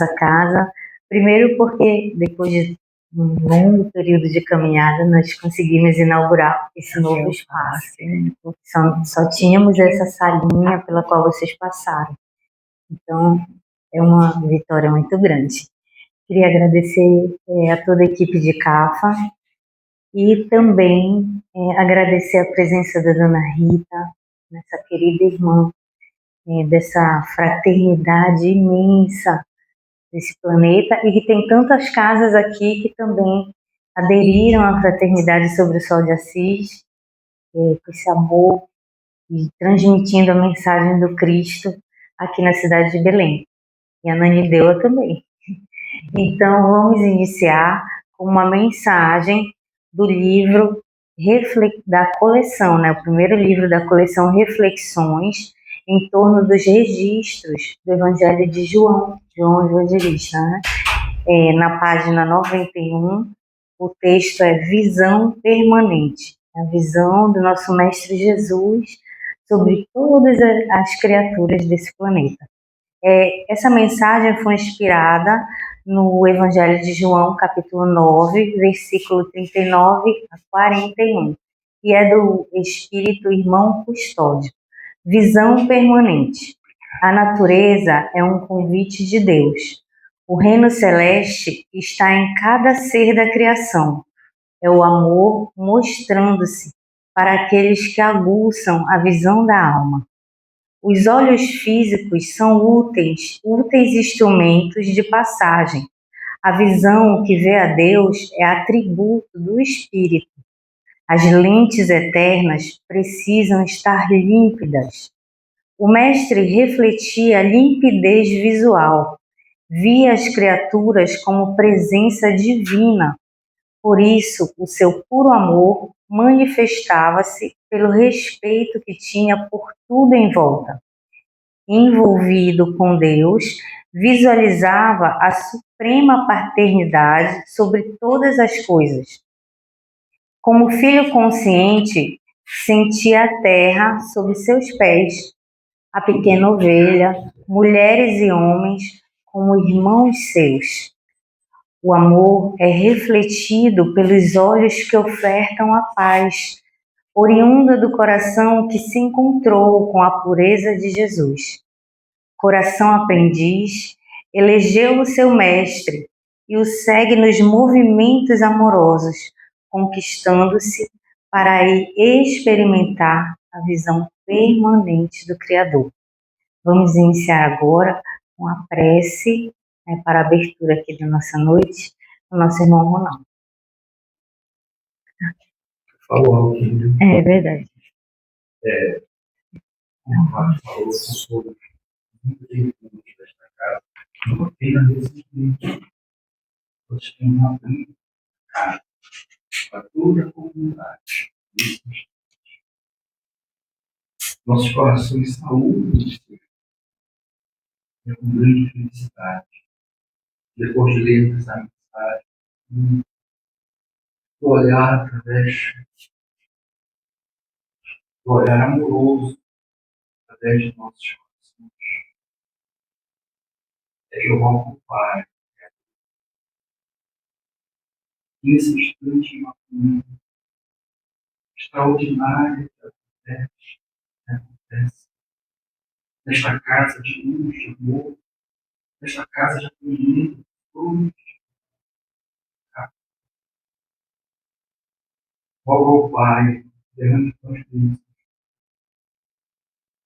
casa. Primeiro porque depois de um longo período de caminhada, nós conseguimos inaugurar esse novo espaço. Só tínhamos essa salinha pela qual vocês passaram. Então, é uma vitória muito grande. Queria agradecer a toda a equipe de CAFA e também agradecer a presença da Dona Rita, essa querida irmã, dessa fraternidade imensa desse planeta, e que tem tantas casas aqui que também aderiram à fraternidade sobre o Sol de Assis, com esse amor e transmitindo a mensagem do Cristo aqui na cidade de Belém. E a Nanideua também. Então, vamos iniciar com uma mensagem do livro da coleção, né? O primeiro livro da coleção Reflexões, em torno dos registros do Evangelho de João Evangelista, né? Na página 91, o texto é Visão Permanente, a visão do nosso Mestre Jesus sobre todas as criaturas desse planeta. Essa mensagem foi inspirada no Evangelho de João, capítulo 9, versículo 39 a 41, e é do Espírito Irmão Custódio. Visão permanente. A natureza é um convite de Deus. O reino celeste está em cada ser da criação. É o amor mostrando-se para aqueles que aguçam a visão da alma. Os olhos físicos são úteis instrumentos de passagem. A visão que vê a Deus é atributo do espírito. As lentes eternas precisam estar límpidas. O mestre refletia a limpidez visual, via as criaturas como presença divina. Por isso, o seu puro amor manifestava-se pelo respeito que tinha por tudo em volta. Envolvido com Deus, visualizava a suprema paternidade sobre todas as coisas. Como filho consciente, sentia a terra sob seus pés, a pequena ovelha, mulheres e homens como irmãos seus. O amor é refletido pelos olhos que ofertam a paz, oriunda do coração que se encontrou com a pureza de Jesus. Coração aprendiz, elegeu o seu mestre e o segue nos movimentos amorosos, conquistando-se para aí experimentar a visão permanente do Criador. Vamos iniciar agora com a prece, para a abertura aqui da nossa noite, o nosso irmão Ronaldo. Falou algo, né? É verdade. Como o Fábio falou, sou muito tempo desta casa, não apenas nesses livros, nós temos uma briga para toda a comunidade. Nossos corações saúde é com grande felicidade. Depois de ler essa mensagem, olhar através do olhar amoroso, através de nossos corações, que eu rogo ao Pai, que nesse instante uma comunhão extraordinária que acontece nesta casa de luz, de amor, nesta casa de acolhimento, todos. Rogo ao Pai, derrame suas bênçãos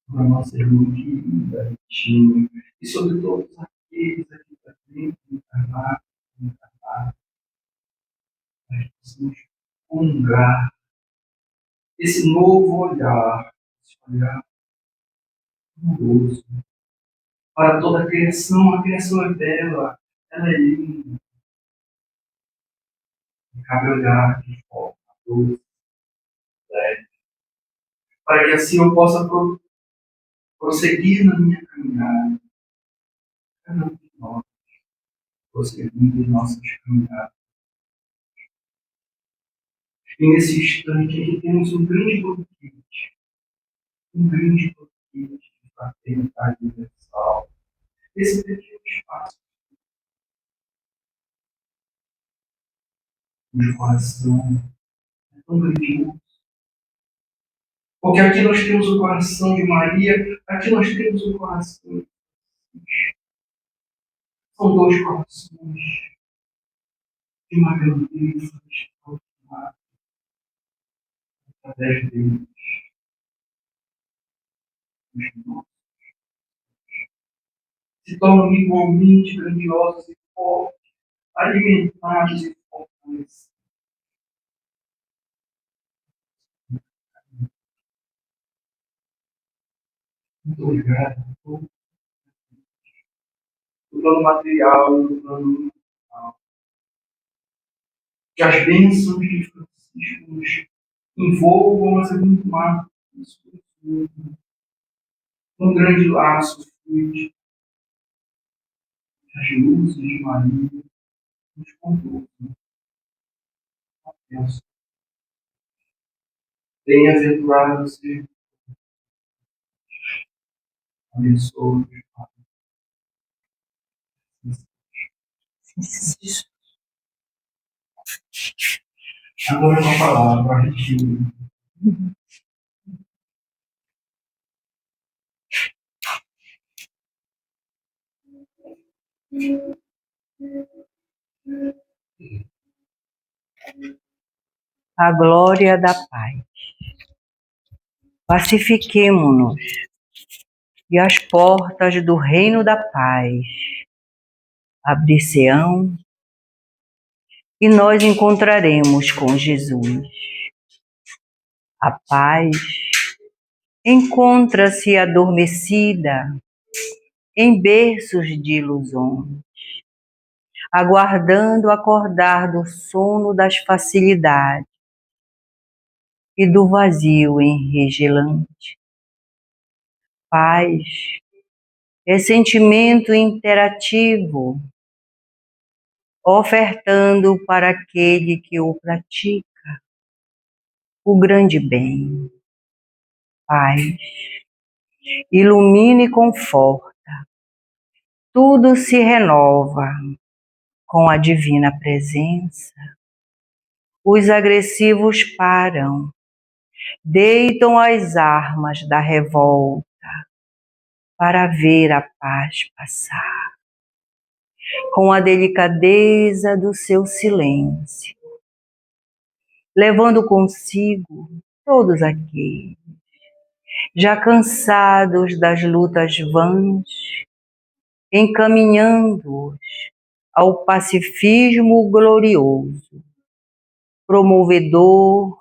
para a nossa irmã querida, Tina, e sobre todos aqueles aqui presentes, encarnados, nós possamos comungar esse novo olhar, esse olhar amoroso para toda a criação é bela, ela é linda. E cabe olhar de forma doce, leve, para que assim eu possa prosseguir na minha caminhada. Cada um de nós, prosseguindo em nossas caminhadas. E nesse instante aqui temos um grande banquete de fraternidade universal. Esse pequeno espaço cujo coração é tão grandioso. Porque aqui nós temos o coração de Maria, aqui nós temos o coração de Jesus. São dois corações de uma grandeza extraordinária através deles. Se tornam igualmente grandiosos e fortes, alimentados e fortalecidos. Muito obrigado por do plano material e do plano mental. Que as bênçãos de Francisco nos envolvam, mas é muito mais isso. Um grande laço fluide. As luzes de Maria nos conduzem a Deus. Bem-aventurado seja abençoe. Agora com a palavra, a retiro. A glória da paz. Pacifiquemo-nos e as portas do reino da paz abrir-se-ão e nós encontraremos com Jesus. A paz encontra-se adormecida em berços de ilusões, aguardando acordar do sono das facilidades e do vazio enregelante. Paz é sentimento interativo, ofertando para aquele que o pratica o grande bem. Paz ilumina e conforta. Tudo se renova com a divina presença. Os agressivos param, deitam as armas da revolta para ver a paz passar. Com a delicadeza do seu silêncio, levando consigo todos aqueles já cansados das lutas vãs, encaminhando-os ao pacifismo glorioso, promovedor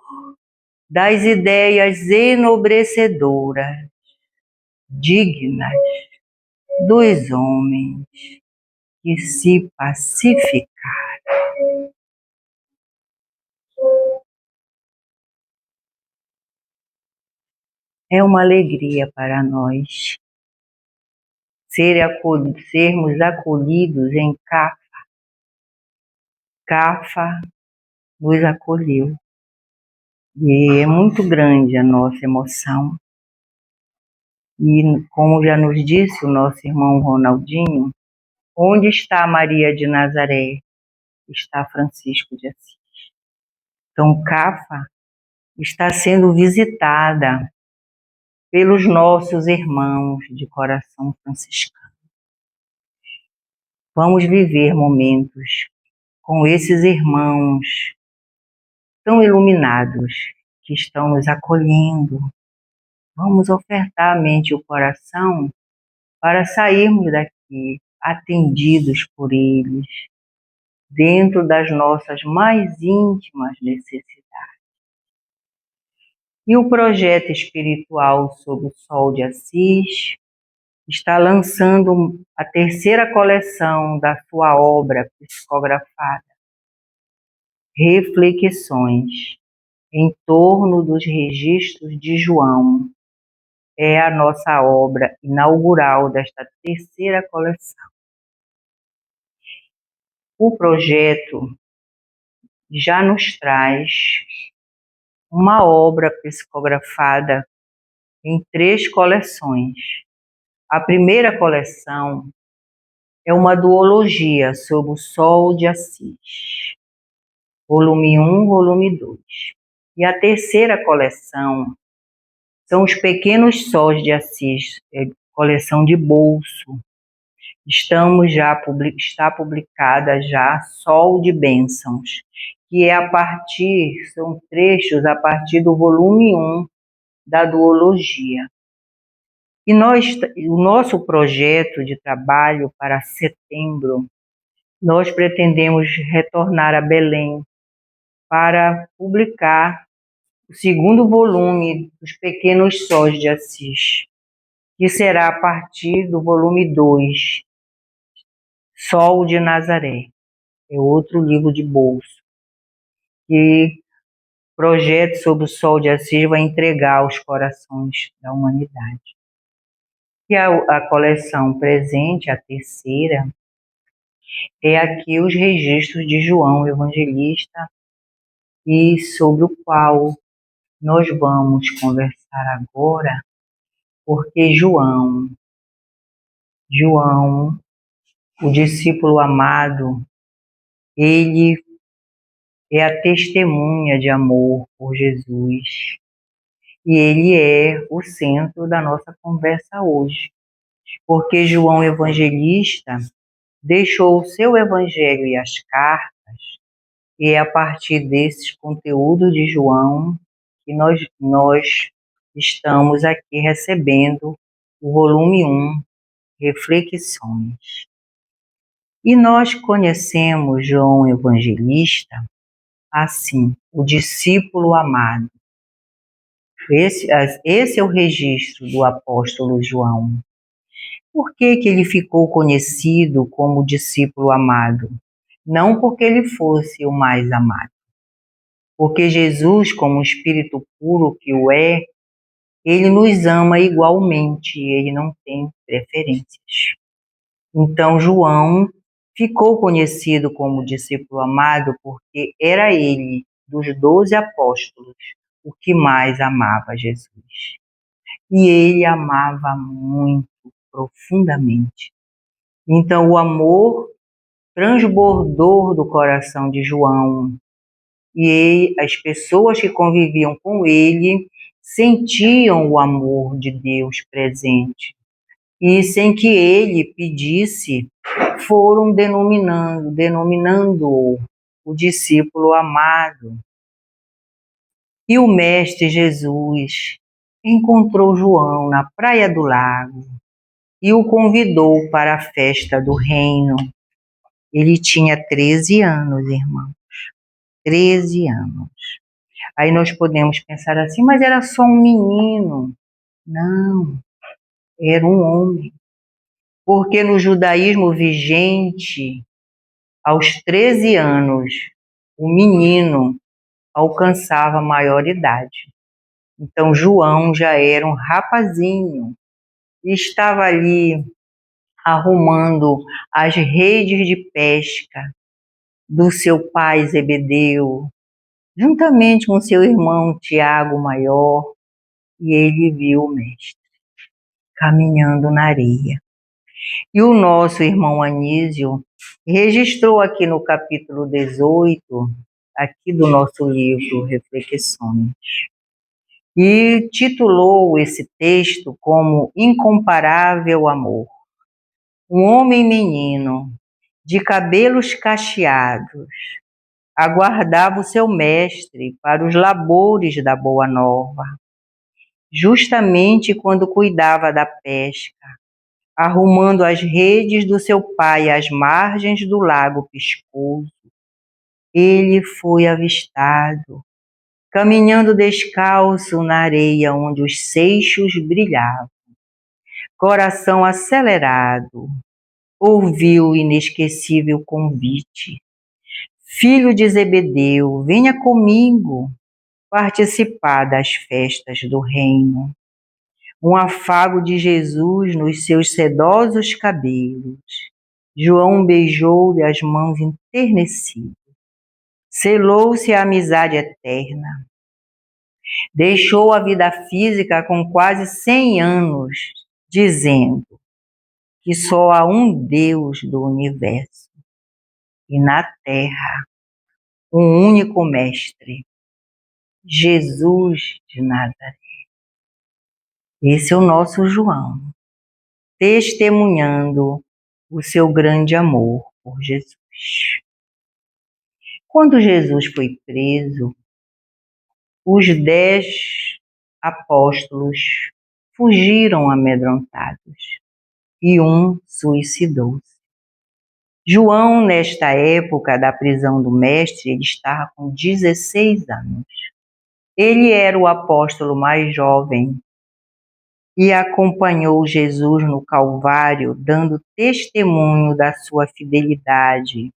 das ideias enobrecedoras, dignas dos homens que se pacificaram. É uma alegria para nós sermos acolhidos em Cafa. Cafa nos acolheu. E é muito grande a nossa emoção. E como já nos disse o nosso irmão Ronaldinho, onde está Maria de Nazaré? Está Francisco de Assis. Então, Cafa está sendo visitada pelos nossos irmãos de coração franciscano. Vamos viver momentos com esses irmãos tão iluminados que estão nos acolhendo. Vamos ofertar a mente e o coração para sairmos daqui atendidos por eles, dentro das nossas mais íntimas necessidades. E o projeto espiritual Sob o Sol de Assis está lançando a terceira coleção da sua obra psicografada, Reflexões em torno dos registros de João. É a nossa obra inaugural desta terceira coleção. O projeto já nos traz uma obra psicografada em 3 coleções. A primeira coleção é uma duologia sobre o Sol de Assis. volume 1, volume 2. E a terceira coleção são os Pequenos Sóis de Assis, coleção de bolso. Está publicada já Sol de Bênçãos, que são trechos a partir do volume 1 da duologia. E o nosso projeto de trabalho para setembro, nós pretendemos retornar a Belém para publicar o segundo volume dos Pequenos Sóis de Assis, que será a partir do volume 2, Sol de Nazaré. É outro livro de bolso, que o projeto sobre o Sol de Assis vai entregar aos corações da humanidade. E a coleção presente, a terceira, é aqui os registros de João Evangelista, e sobre o qual nós vamos conversar agora, porque João, o discípulo amado, ele é a testemunha de amor por Jesus. E ele é o centro da nossa conversa hoje. Porque João Evangelista deixou o seu evangelho e as cartas, e é a partir desses conteúdos de João que nós estamos aqui recebendo o volume 1, Reflexões. E nós conhecemos João Evangelista assim, o discípulo amado. Esse é o registro do apóstolo João. Por que ele ficou conhecido como discípulo amado? Não porque ele fosse o mais amado. Porque Jesus, como um espírito puro que o é, ele nos ama igualmente, ele não tem preferências. Então, João ficou conhecido como discípulo amado porque era ele, dos 12 apóstolos, o que mais amava Jesus. E ele amava muito, profundamente. Então, o amor transbordou do coração de João, e as pessoas que conviviam com ele sentiam o amor de Deus presente. E sem que ele pedisse, foram denominando-o o discípulo amado. E o Mestre Jesus encontrou João na Praia do Lago e o convidou para a festa do reino. Ele tinha 13 anos, irmãos. 13 anos. Aí nós podemos pensar assim, mas era só um menino. Não, era um homem. Porque no judaísmo vigente, aos 13 anos, o menino alcançava a maioridade. Então João já era um rapazinho e estava ali arrumando as redes de pesca do seu pai Zebedeu, juntamente com seu irmão Tiago maior, e ele viu o mestre caminhando na areia. E o nosso irmão Anísio registrou aqui no capítulo 18, aqui do nosso livro Reflexões, e titulou esse texto como Incomparável Amor. Um homem menino, de cabelos cacheados, aguardava o seu mestre para os labores da Boa Nova. Justamente quando cuidava da pesca, arrumando as redes do seu pai às margens do lago Piscoso, ele foi avistado, caminhando descalço na areia onde os seixos brilhavam. Coração acelerado, ouviu o inesquecível convite. Filho de Zebedeu, venha comigo participar das festas do reino. Um afago de Jesus nos seus sedosos cabelos. João beijou-lhe as mãos enternecido. Selou-se a amizade eterna. Deixou a vida física com quase 100 anos, dizendo que só há um Deus do universo. E na terra, um único mestre, Jesus de Nazaré. Esse é o nosso João, testemunhando o seu grande amor por Jesus. Quando Jesus foi preso, os 10 apóstolos fugiram amedrontados e um suicidou-se. João, nesta época da prisão do mestre, ele estava com 16 anos. Ele era o apóstolo mais jovem e acompanhou Jesus no Calvário, dando testemunho da sua fidelidade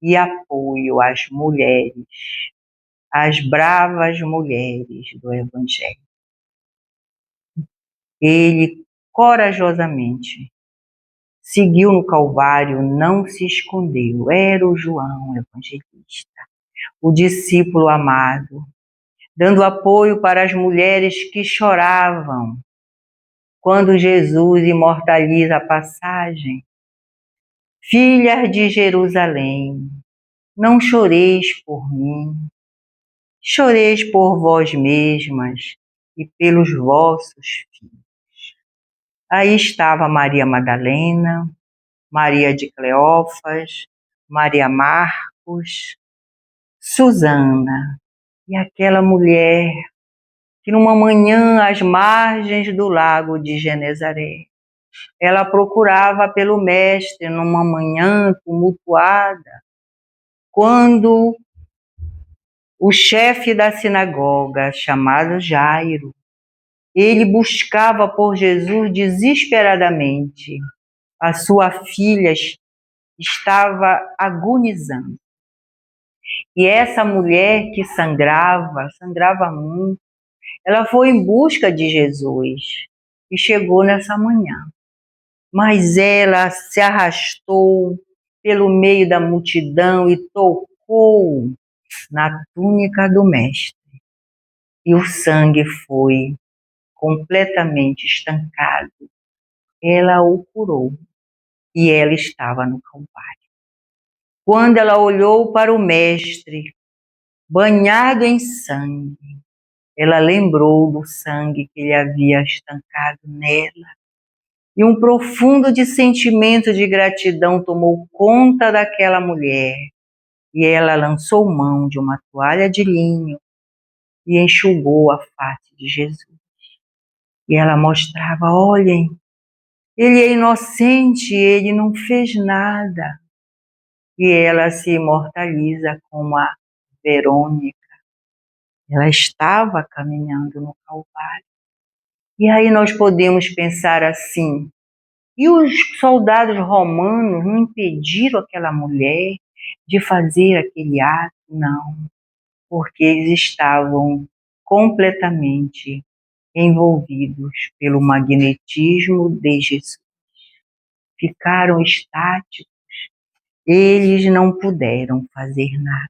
e apoio às mulheres, às bravas mulheres do Evangelho. Ele corajosamente seguiu no Calvário, não se escondeu. Era o João evangelista, o discípulo amado, dando apoio para as mulheres que choravam quando Jesus imortaliza a passagem. Filhas de Jerusalém, não choreis por mim, choreis por vós mesmas e pelos vossos filhos. Aí estava Maria Madalena, Maria de Cleófas, Maria Marcos, Susana e aquela mulher que numa manhã às margens do lago de Genezaré, ela procurava pelo mestre numa manhã tumultuada, quando o chefe da sinagoga, chamado Jairo, ele buscava por Jesus desesperadamente. A sua filha estava agonizando. E essa mulher que sangrava muito, ela foi em busca de Jesus e chegou nessa manhã. Mas ela se arrastou pelo meio da multidão e tocou na túnica do mestre. E o sangue foi completamente estancado. Ela o curou e ela estava no Calvário. Quando ela olhou para o mestre, banhado em sangue, ela lembrou do sangue que ele havia estancado nela. E um profundo sentimento de gratidão tomou conta daquela mulher. E ela lançou mão de uma toalha de linho e enxugou a face de Jesus. E ela mostrava, olhem, ele é inocente, ele não fez nada. E ela se imortaliza como a Verônica. Ela estava caminhando no Calvário. E aí nós podemos pensar assim, e os soldados romanos não impediram aquela mulher de fazer aquele ato? Não, porque eles estavam completamente envolvidos pelo magnetismo de Jesus. Ficaram estáticos, eles não puderam fazer nada.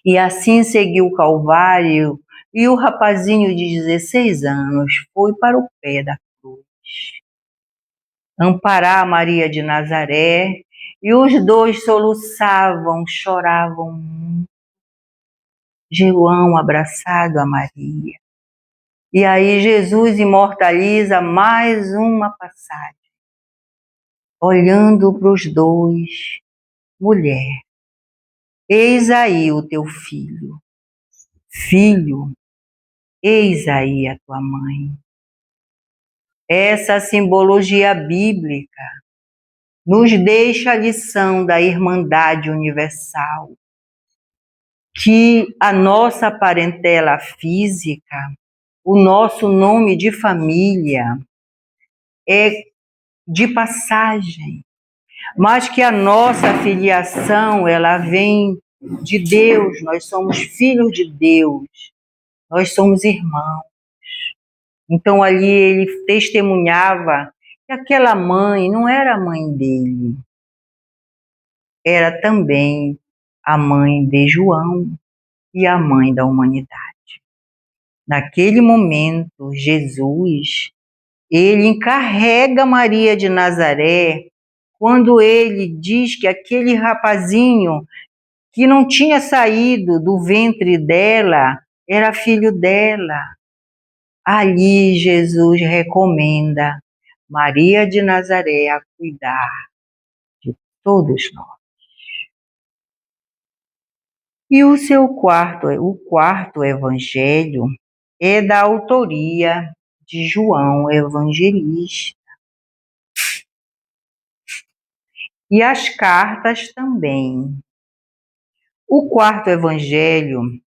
E assim seguiu o Calvário, e o rapazinho de 16 anos foi para o pé da cruz, amparar Maria de Nazaré, e os dois soluçavam, choravam muito. João abraçado a Maria. E aí Jesus imortaliza mais uma passagem, olhando para os dois, mulher, eis aí o teu filho. Filho, eis aí a tua mãe. Essa simbologia bíblica nos deixa a lição da irmandade universal, que a nossa parentela física, o nosso nome de família é de passagem, mas que a nossa filiação, ela vem de Deus, nós somos filhos de Deus, nós somos irmãos. Então ali ele testemunhava que aquela mãe não era a mãe dele, era também a mãe de João e a mãe da humanidade. Naquele momento, Jesus, ele encarrega Maria de Nazaré quando ele diz que aquele rapazinho que não tinha saído do ventre dela, era filho dela. Ali Jesus recomenda Maria de Nazaré a cuidar de todos nós. E o quarto evangelho é da autoria de João Evangelista. E as cartas também. O quarto evangelho,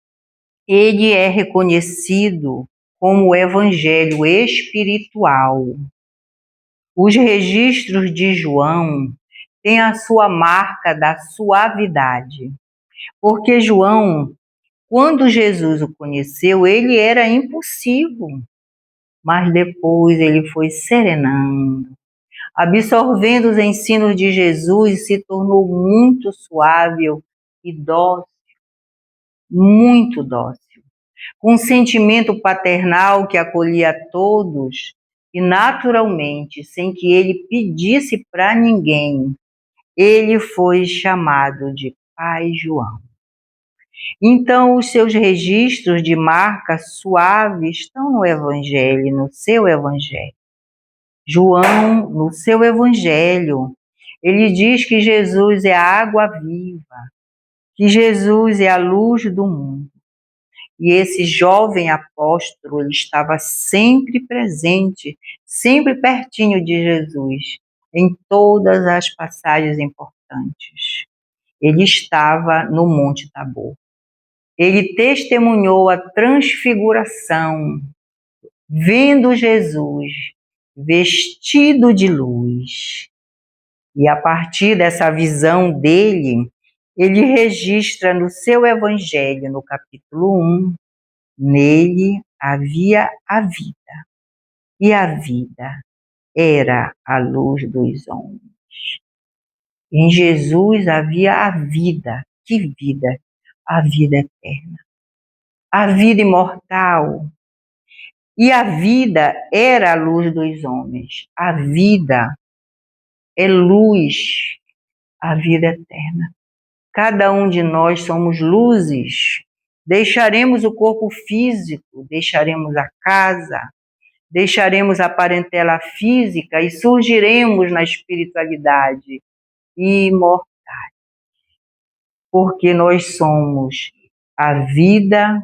ele é reconhecido como o evangelho espiritual. Os registros de João têm a sua marca da suavidade, porque João, quando Jesus o conheceu, ele era impulsivo, mas depois ele foi serenando, absorvendo os ensinos de Jesus e se tornou muito suave e dócil, muito dócil, com um sentimento paternal que acolhia a todos e naturalmente, sem que ele pedisse para ninguém, ele foi chamado de Pai João. Então, os seus registros de marca suave estão no Evangelho, no seu Evangelho. João, no seu Evangelho, ele diz que Jesus é a água viva, que Jesus é a luz do mundo. E esse jovem apóstolo, ele estava sempre presente, sempre pertinho de Jesus, em todas as passagens importantes. Ele estava no Monte Tabor. Ele testemunhou a transfiguração, vendo Jesus vestido de luz. E a partir dessa visão dele, ele registra no seu Evangelho, no capítulo 1, nele havia a vida, e a vida era a luz dos homens. Em Jesus havia a vida. Que vida? A vida eterna, a vida imortal. E a vida era a luz dos homens. A vida é luz, a vida eterna. Cada um de nós somos luzes. Deixaremos o corpo físico, deixaremos a casa, deixaremos a parentela física e surgiremos na espiritualidade imortal. Porque nós somos a vida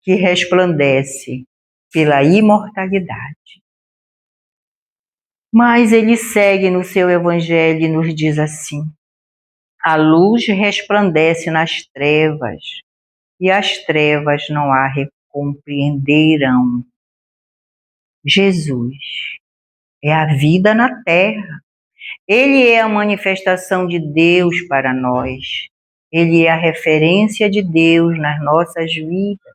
que resplandece pela imortalidade. Mas ele segue no seu Evangelho e nos diz assim: a luz resplandece nas trevas, e as trevas não a compreenderam. Jesus é a vida na terra. Ele é a manifestação de Deus para nós. Ele é a referência de Deus nas nossas vidas.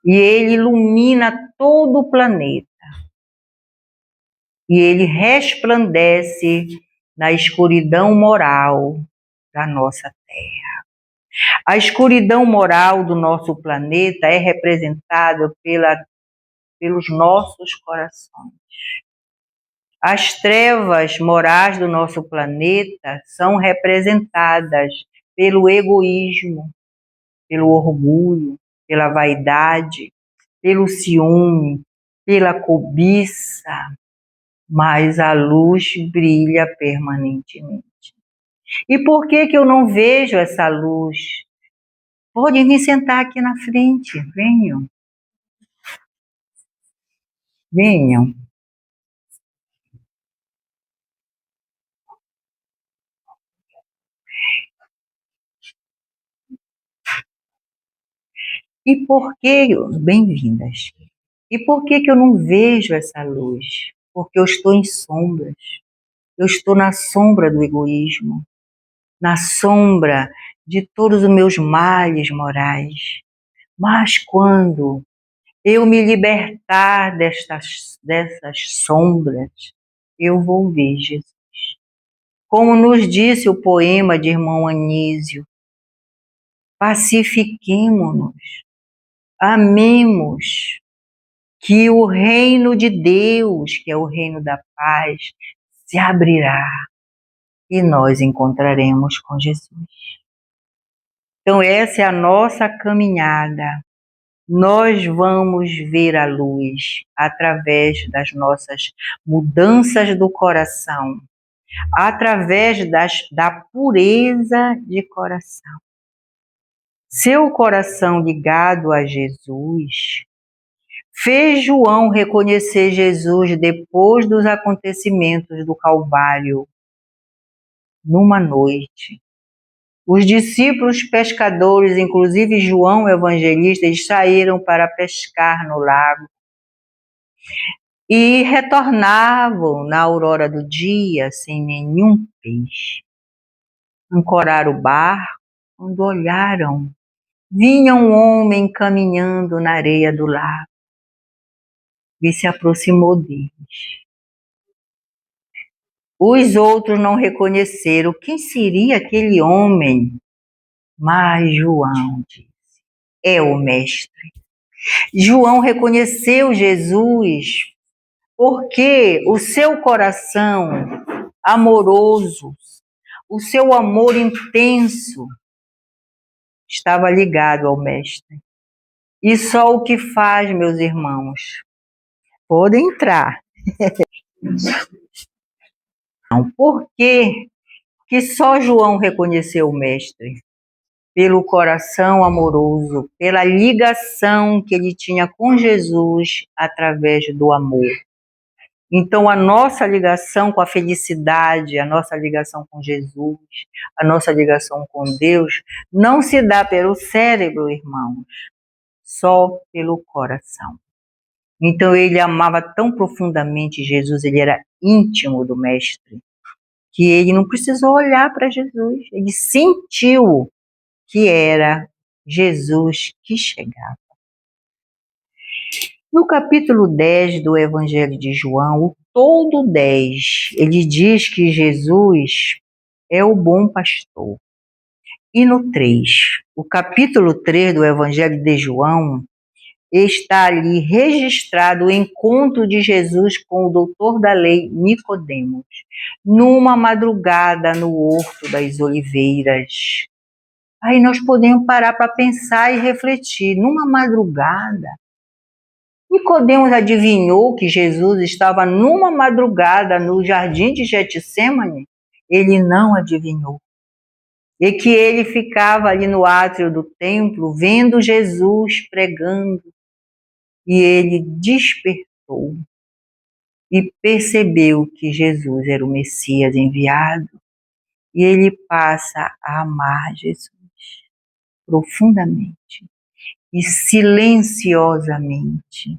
E ele ilumina todo o planeta. E ele resplandece na escuridão moral da nossa terra. A escuridão moral do nosso planeta é representada pelos nossos corações. As trevas morais do nosso planeta são representadas pelo egoísmo, pelo orgulho, pela vaidade, pelo ciúme, pela cobiça, mas a luz brilha permanentemente. E por que eu não vejo essa luz? Podem vir sentar aqui na frente, venham. Venham. E por que, bem-vindas, e por que eu não vejo essa luz? Porque eu estou em sombras, eu estou na sombra do egoísmo, na sombra de todos os meus males morais. Mas quando eu me libertar dessas sombras, eu vou ver Jesus. Como nos disse o poema de irmão Anísio, pacifiquemo-nos, amemos, que o reino de Deus, que é o reino da paz, se abrirá e nós encontraremos com Jesus. Então essa é a nossa caminhada. Nós vamos ver a luz através das nossas mudanças do coração, através da pureza de coração. Seu coração ligado a Jesus fez João reconhecer Jesus depois dos acontecimentos do Calvário, numa noite. Os discípulos pescadores, inclusive João Evangelista, eles saíram para pescar no lago e retornavam na aurora do dia sem nenhum peixe. Ancoraram o barco, quando olharam, vinha um homem caminhando na areia do lago e se aproximou deles. Os outros não reconheceram quem seria aquele homem, mas João disse: é o Mestre. João reconheceu Jesus porque o seu coração amoroso, o seu amor intenso estava ligado ao Mestre. E só o que faz, meus irmãos, podem entrar. Por quê que só João reconheceu o Mestre? Pelo coração amoroso, pela ligação que ele tinha com Jesus através do amor. Então, a nossa ligação com a felicidade, a nossa ligação com Jesus, a nossa ligação com Deus, não se dá pelo cérebro, irmãos, só pelo coração. Então, ele amava tão profundamente Jesus, ele era íntimo do Mestre, que ele não precisou olhar para Jesus, ele sentiu que era Jesus que chegava. No capítulo 10 do Evangelho de João, o todo 10, ele diz que Jesus é o bom pastor. E no 3, o capítulo 3 do Evangelho de João, está ali registrado o encontro de Jesus com o doutor da lei Nicodemos, numa madrugada no Horto das Oliveiras. Aí nós podemos parar para pensar e refletir. Numa madrugada, Nicodemos adivinhou que Jesus estava numa madrugada no jardim de Getsêmani? Ele não adivinhou. E que ele ficava ali no átrio do templo, vendo Jesus pregando. E ele despertou e percebeu que Jesus era o Messias enviado. E ele passa a amar Jesus profundamente e silenciosamente,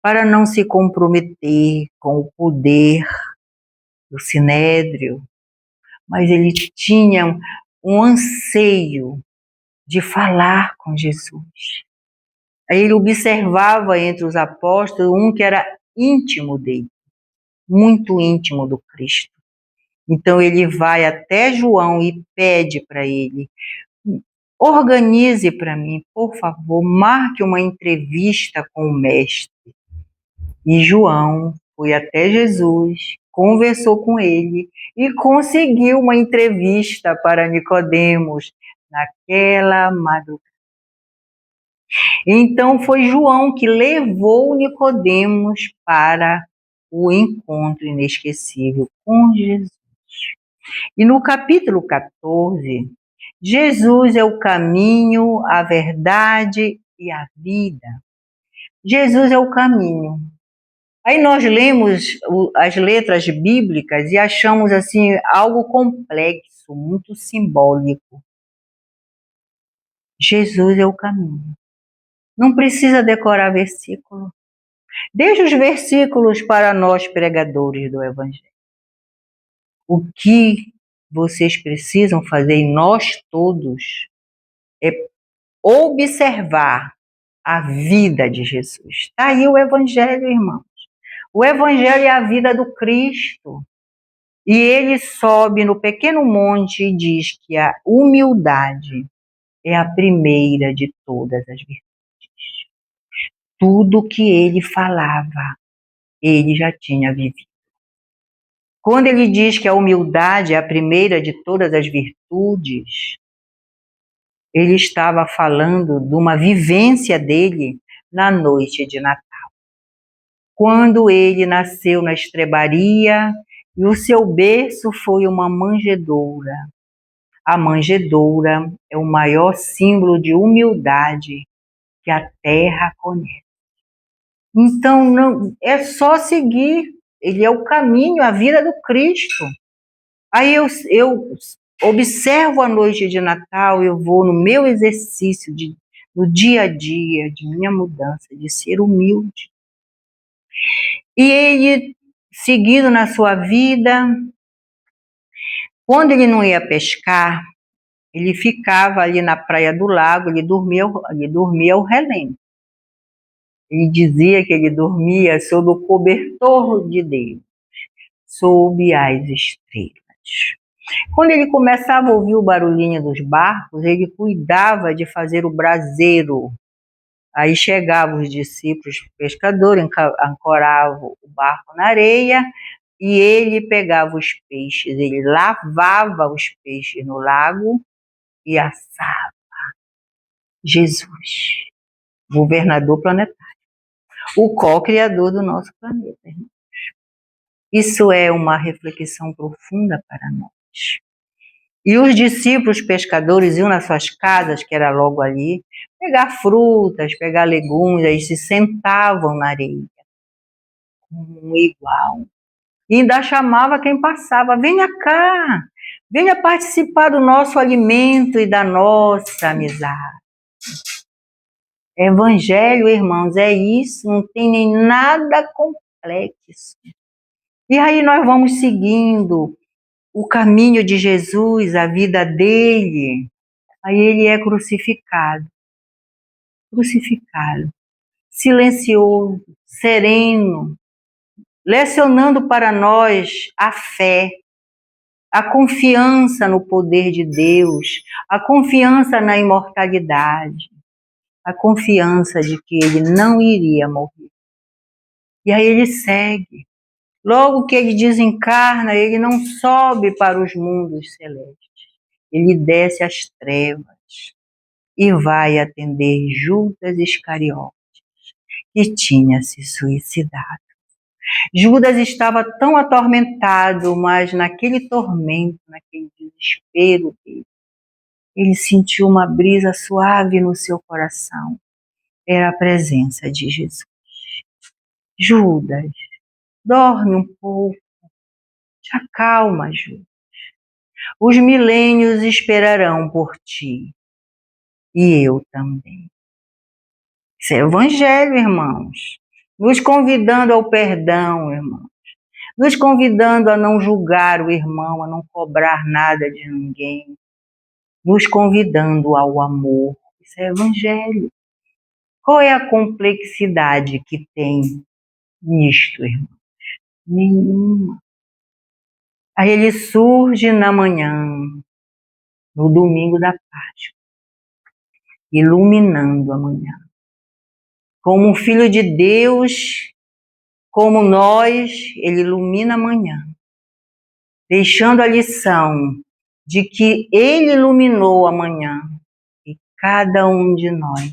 para não se comprometer com o poder do sinédrio, mas ele tinha um anseio de falar com Jesus. Aí ele observava entre os apóstolos um que era íntimo dele, muito íntimo do Cristo. Então ele vai até João e pede para ele: organize para mim, por favor, marque uma entrevista com o Mestre. E João foi até Jesus, conversou com ele e conseguiu uma entrevista para Nicodemos naquela madrugada. Então foi João que levou Nicodemos para o encontro inesquecível com Jesus. E no capítulo 14, Jesus é o caminho, a verdade e a vida. Jesus é o caminho. Aí nós lemos as letras bíblicas e achamos assim algo complexo, muito simbólico. Jesus é o caminho. Não precisa decorar versículo. Deixa os versículos para nós pregadores do Evangelho. O que vocês precisam fazer, e nós todos, é observar a vida de Jesus. Está aí o Evangelho, irmãos. O Evangelho é a vida do Cristo. E ele sobe no pequeno monte e diz que a humildade é a primeira de todas as virtudes. Tudo que ele falava, ele já tinha vivido. Quando ele diz que a humildade é a primeira de todas as virtudes, Ele estava falando de uma vivência dele na noite de Natal. Quando ele nasceu na estrebaria e o seu berço foi uma manjedoura. A manjedoura é o maior símbolo de humildade que a terra conhece. Então, não, é só seguir. Ele é o caminho, a vida do Cristo. Aí eu observo a noite de Natal, eu vou no meu exercício, no dia a dia, de minha mudança, de ser humilde. E ele, seguindo na sua vida, quando ele não ia pescar, ele ficava ali na praia do lago, ele dormia ao relento. Ele dizia que ele dormia sob o cobertor de Deus, sob as estrelas. Quando ele começava a ouvir o barulhinho dos barcos, ele cuidava de fazer o braseiro. Aí chegavam os discípulos pescadores, ancoravam o barco na areia e ele pegava os peixes, ele lavava os peixes no lago e assava. Jesus, governador planetário, o co-criador do nosso planeta. Isso é uma reflexão profunda para nós. E os discípulos pescadores iam nas suas casas, que era logo ali, pegar frutas, pegar legumes, aí se sentavam na areia, como igual. E ainda chamava quem passava, venha cá, venha participar do nosso alimento e da nossa amizade. Evangelho, irmãos, é isso, não tem nem nada complexo. E aí nós vamos seguindo o caminho de Jesus, a vida dele. Aí ele é crucificado, silencioso, sereno, lecionando para nós a fé, a confiança no poder de Deus, a confiança na imortalidade, a confiança de que ele não iria morrer. E aí ele segue. Logo que ele desencarna, ele não sobe para os mundos celestes. Ele desce às trevas e vai atender Judas Iscariotes, que tinha se suicidado. Judas estava tão atormentado, mas naquele tormento, naquele desespero dele, ele sentiu uma brisa suave no seu coração. Era a presença de Jesus. Judas, dorme um pouco, te acalma, Judas. Os milênios esperarão por ti, e eu também. Isso é evangelho, irmãos. Nos convidando ao perdão, irmãos. Nos convidando a não julgar o irmão, a não cobrar nada de ninguém. Nos convidando ao amor. Isso é evangelho. Qual é a complexidade que tem nisto, irmãos? Nenhuma. Aí ele surge na manhã, no domingo da Páscoa, iluminando a manhã. Como um filho de Deus, como nós, ele ilumina a manhã, deixando a lição de que ele iluminou a manhã e cada um de nós.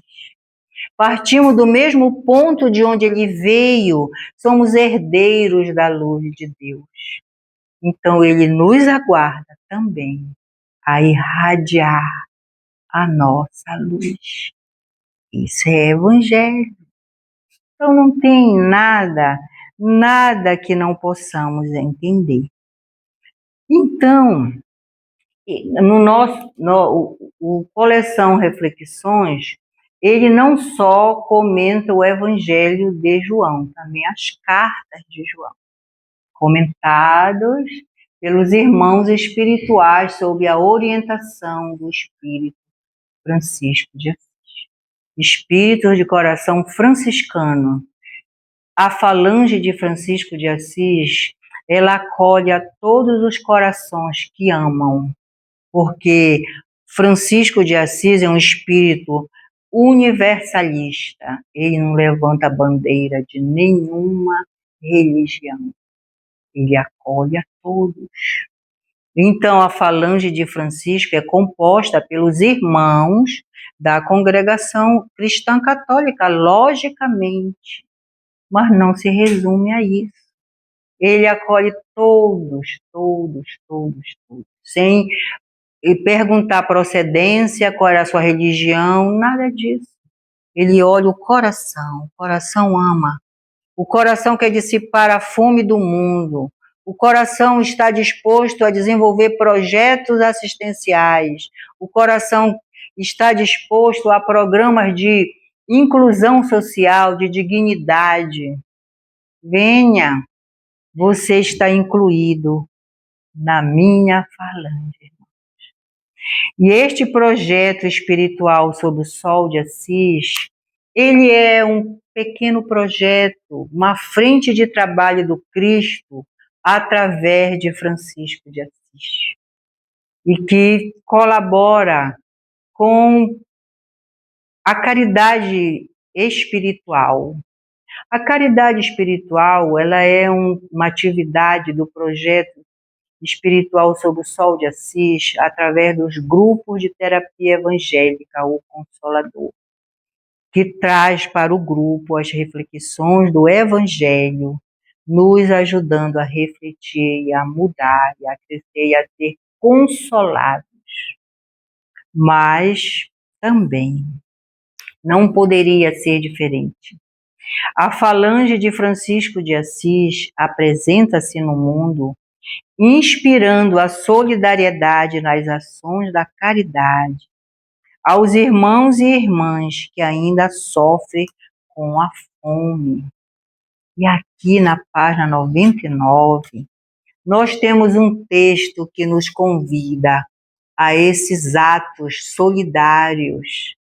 Partimos do mesmo ponto de onde ele veio, somos herdeiros da luz de Deus. Então ele nos aguarda também a irradiar a nossa luz. Isso é evangelho. Então não tem nada que não possamos entender. Então, o Coleção Reflexões, ele não só comenta o Evangelho de João, também as cartas de João, comentados pelos irmãos espirituais sob a orientação do Espírito Francisco de Assis. Espíritos de coração franciscano. A falange de Francisco de Assis, ela acolhe a todos os corações que amam, porque Francisco de Assis é um espírito universalista. Ele não levanta a bandeira de nenhuma religião. Ele acolhe a todos. Então, a falange de Francisco é composta pelos irmãos da congregação cristã católica, logicamente, mas não se resume a isso. Ele acolhe todos, sem perguntar procedência, qual era a sua religião, nada disso. Ele olha o coração ama. O coração quer dissipar a fome do mundo. O coração está disposto a desenvolver projetos assistenciais. O coração está disposto a programas de inclusão social, de dignidade. Venha, você está incluído na minha falange. E este projeto espiritual sob o sol de Assis, ele é um pequeno projeto, uma frente de trabalho do Cristo através de Francisco de Assis. E que colabora com a caridade espiritual. A caridade espiritual, ela é uma atividade do projeto espiritual sob o sol de Assis, através dos grupos de terapia evangélica, o Consolador, que traz para o grupo as reflexões do Evangelho, nos ajudando a refletir e a mudar, e a crescer e a ser consolados. Mas também não poderia ser diferente. A falange de Francisco de Assis apresenta-se no mundo inspirando a solidariedade nas ações da caridade aos irmãos e irmãs que ainda sofrem com a fome. E aqui na página 99, nós temos um texto que nos convida a esses atos solidários,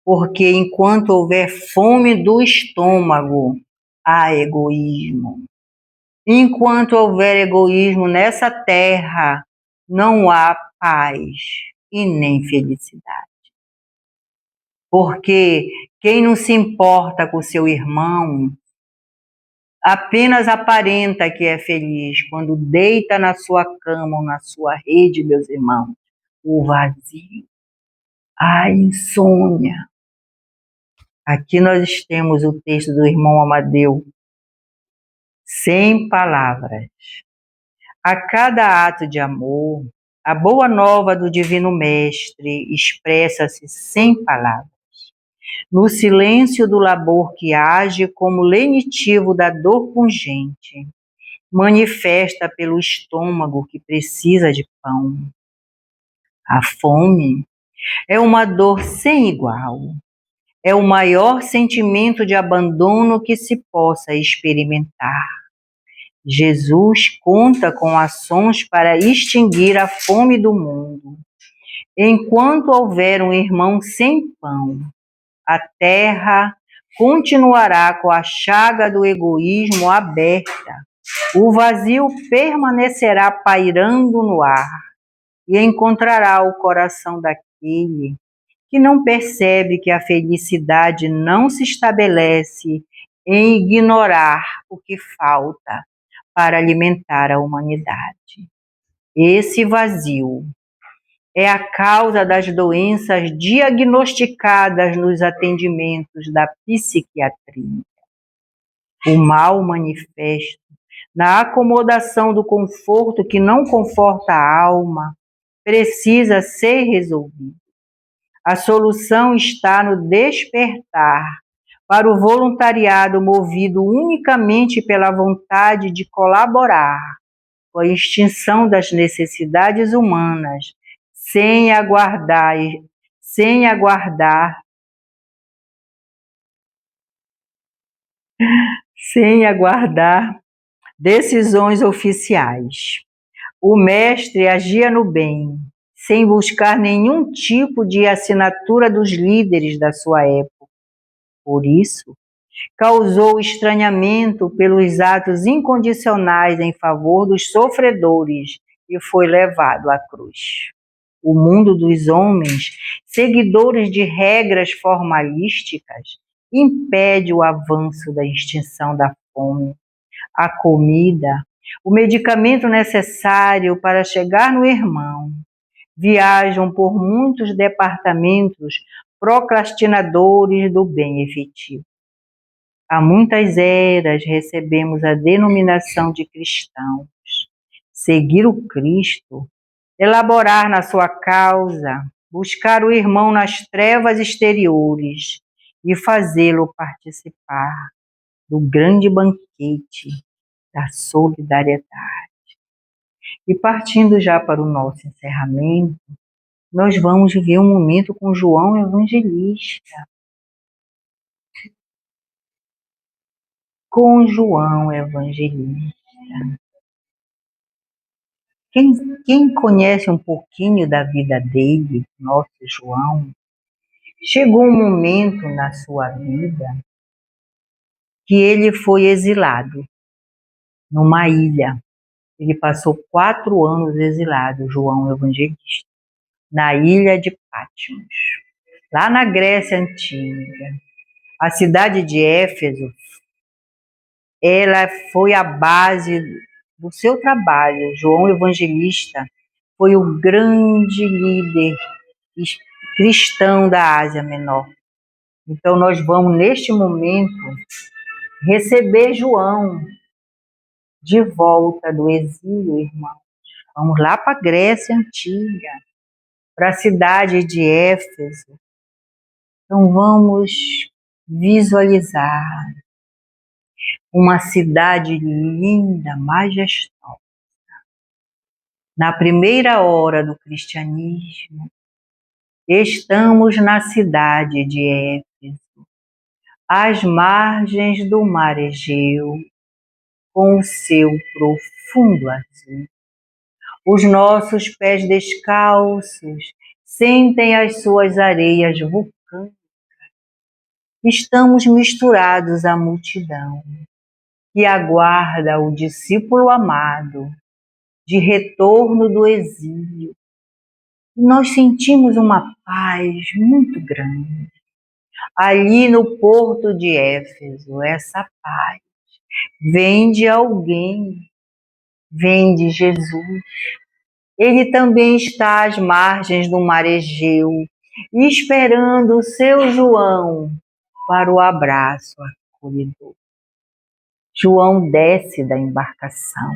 porque enquanto houver fome do estômago, há egoísmo. Enquanto houver egoísmo nessa terra, não há paz e nem felicidade. Porque quem não se importa com seu irmão, apenas aparenta que é feliz quando deita na sua cama ou na sua rede, meus irmãos, o vazio, a insônia. Aqui nós temos o texto do irmão Amadeu, sem palavras. A cada ato de amor, a boa nova do Divino Mestre expressa-se sem palavras. No silêncio do labor que age como lenitivo da dor pungente, manifesta pelo estômago que precisa de pão. A fome é uma dor sem igual. É o maior sentimento de abandono que se possa experimentar. Jesus conta com ações para extinguir a fome do mundo. Enquanto houver um irmão sem pão, a terra continuará com a chaga do egoísmo aberta. O vazio permanecerá pairando no ar e encontrará o coração daquele que não percebe que a felicidade não se estabelece em ignorar o que falta para alimentar a humanidade. Esse vazio é a causa das doenças diagnosticadas nos atendimentos da psiquiatria. O mal manifesto na acomodação do conforto que não conforta a alma precisa ser resolvido. A solução está no despertar para o voluntariado movido unicamente pela vontade de colaborar com a extinção das necessidades humanas, sem aguardar decisões oficiais. O mestre agia no bem, sem buscar nenhum tipo de assinatura dos líderes da sua época. Por isso, causou estranhamento pelos atos incondicionais em favor dos sofredores e foi levado à cruz. O mundo dos homens, seguidores de regras formalísticas, impede o avanço da extinção da fome. A comida o medicamento necessário para chegar no irmão. Viajam por muitos departamentos procrastinadores do bem efetivo. Há muitas eras recebemos a denominação de cristãos. Seguir o Cristo, elaborar na sua causa, buscar o irmão nas trevas exteriores e fazê-lo participar do grande banquete da solidariedade. E partindo já para o nosso encerramento, nós vamos viver um momento com João Evangelista. Com João Evangelista. Quem conhece um pouquinho da vida dele, nosso João, chegou um momento na sua vida que ele foi exilado numa ilha. Ele passou 4 anos exilado, João Evangelista, na ilha de Patmos, lá na Grécia Antiga. A cidade de Éfeso, ela foi a base do seu trabalho. João Evangelista foi o grande líder cristão da Ásia Menor. Então nós vamos, neste momento, receber João de volta do exílio, irmãos. Vamos lá para a Grécia Antiga, para a cidade de Éfeso. Então vamos visualizar uma cidade linda, majestosa. Na primeira hora do cristianismo, estamos na cidade de Éfeso, às margens do mar Egeu, com o seu profundo azul. Os nossos pés descalços sentem as suas areias vulcânicas. Estamos misturados à multidão que aguarda o discípulo amado de retorno do exílio. Nós sentimos uma paz muito grande. Ali no porto de Éfeso, essa paz vem de alguém, vem de Jesus. Ele também está às margens do mar Egeu, esperando o seu João para o abraço acolhedor. João desce da embarcação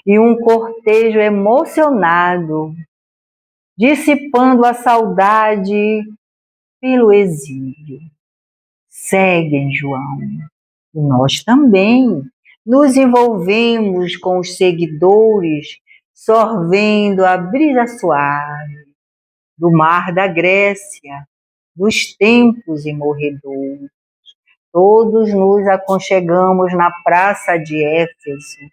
e um cortejo emocionado, dissipando a saudade pelo exílio, seguem João. E nós também nos envolvemos com os seguidores, sorvendo a brisa suave do mar da Grécia, dos tempos imorredouros. Todos nos aconchegamos na praça de Éfeso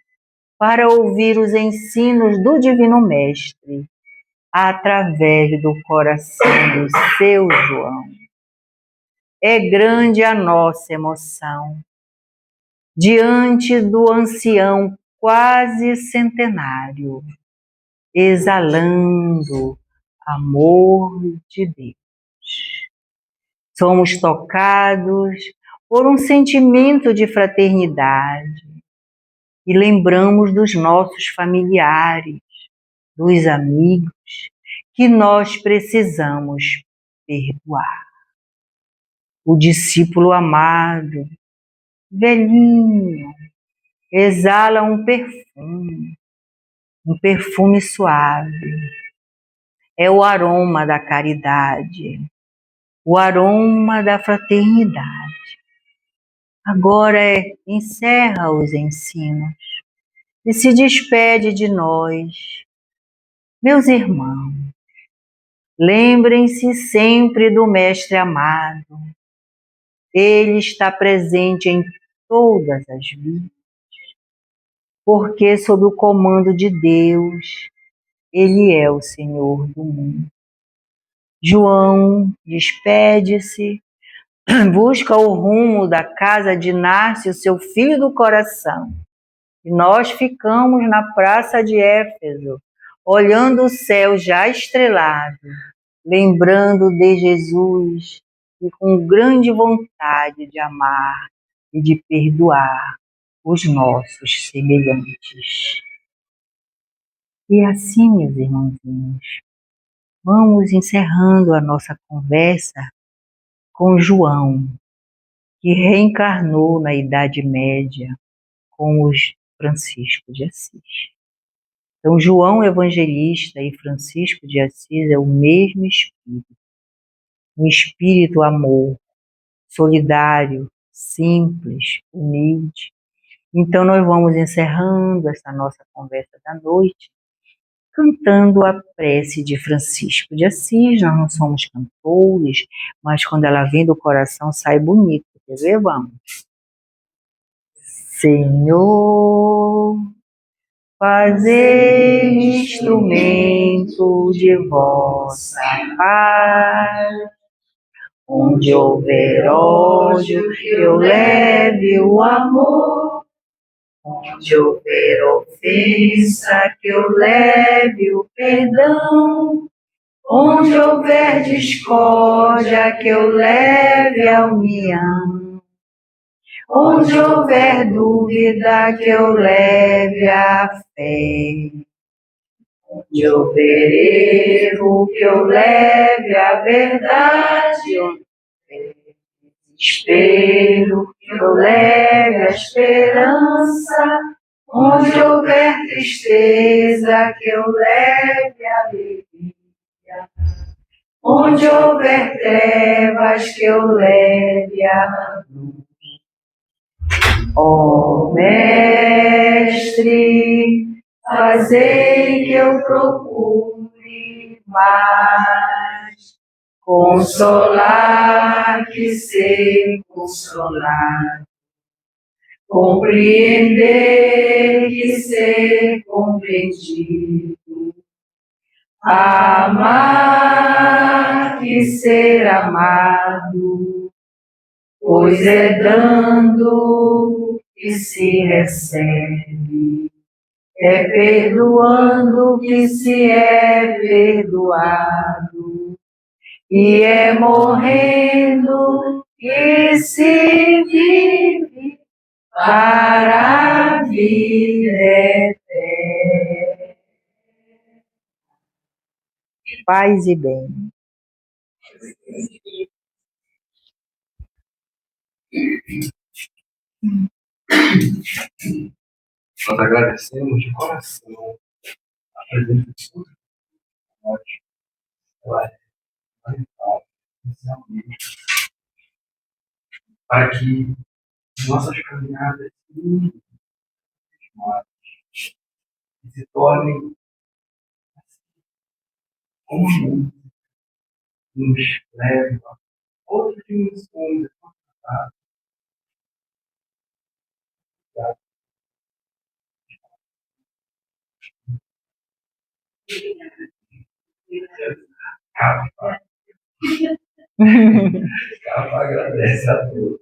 para ouvir os ensinos do Divino Mestre através do coração do seu João. É grande a nossa emoção diante do ancião quase centenário, exalando amor de Deus. Somos tocados por um sentimento de fraternidade e lembramos dos nossos familiares, dos amigos que nós precisamos perdoar. O discípulo amado, velhinho, exala um perfume suave. É o aroma da caridade, o aroma da fraternidade. Agora encerra os ensinos e se despede de nós. Meus irmãos, lembrem-se sempre do Mestre amado. Ele está presente em todas as vidas, porque sob o comando de Deus, Ele é o Senhor do mundo. João despede-se, busca o rumo da casa de Nárcio, seu filho do coração. E nós ficamos na praça de Éfeso, olhando o céu já estrelado, lembrando de Jesus e com grande vontade de amar e de perdoar os nossos semelhantes. E assim, meus irmãozinhos, vamos encerrando a nossa conversa com João, que reencarnou na Idade Média com os Francisco de Assis. Então, João Evangelista e Francisco de Assis é o mesmo espírito, um espírito amor, solidário, simples, humilde. Então, nós vamos encerrando essa nossa conversa da noite cantando a prece de Francisco de Assis. Nós não somos cantores, mas quando ela vem do coração sai bonito. Quer ver? Vamos. Senhor, fazei instrumento de vossa paz. Onde houver ódio, eu leve o amor. Onde houver ofensa, que eu leve o perdão. Onde houver discórdia, que eu leve a união. Onde houver dúvida, que eu leve a fé. Onde houver erro, que eu leve a verdade. Onde houver desespero, que eu leve a esperança. Onde houver tristeza, que eu leve a alegria. Onde houver trevas, que eu leve a luz. Ó Mestre, fazei que eu procure mais consolar que ser consolado, compreender que ser compreendido, amar que ser amado, pois é dando que se recebe, é perdoando que se é perdoado, e é morrendo que se vive para a vida eterna. Paz e bem. Nós agradecemos de coração a presença de todos nós. Ela é fundamental, essencialmente, para que nossas caminhadas se tornem como nos levam a outras dimensões. Capa agradece a Deus.